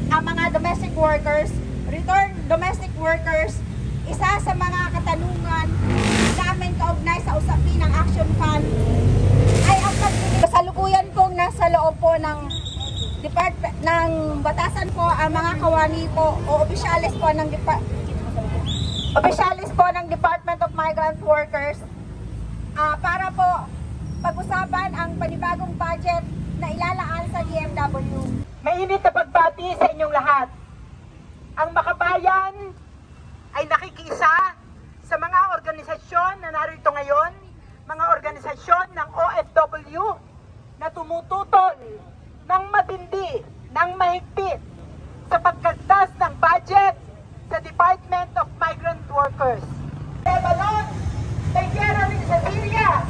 ang mga domestic workers, return domestic workers, isa sa mga katanungan namin kaugnay sa usapin ng Action Fund ay ang pagbibigay. Kasalukuyan pong nasa loob po ng batasan po ang mga kawani po o opisyalis po ng Department of Migrant Workers para po pag-usapan ang panibagong budget na ilalaan sa DMW. Mainit na pagbati sa inyong lahat. Ang Makabayan ay nakikisa sa mga organisasyon na narito ngayon, mga organisasyon ng OFW na tumututol ng matindi, ng mahigpit sa pagkagtas ng budget sa Department of Migrant Workers. Lebanon, may gera rin sa Syria,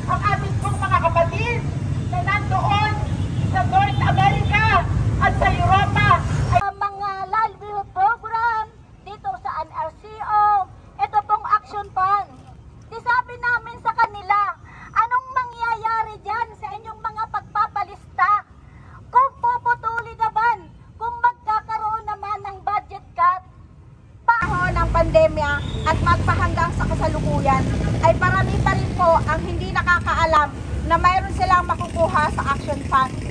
ang ating pong mga kapatid na nandoon sa North America at sa Europa. Ang mga livelihood program dito sa NRCO, ito pong Action Fund. Sabi namin sa kanila, anong mangyayari dyan sa inyong mga pagpapalista? Kung puputuli naman, kung magkakaroon naman ng budget cut, Panahon ng pandemya at magpahanggang sa kasalukuyan ay parami pa rin po ang hindi nakakaalam na mayroon silang makukuha sa Action Fund.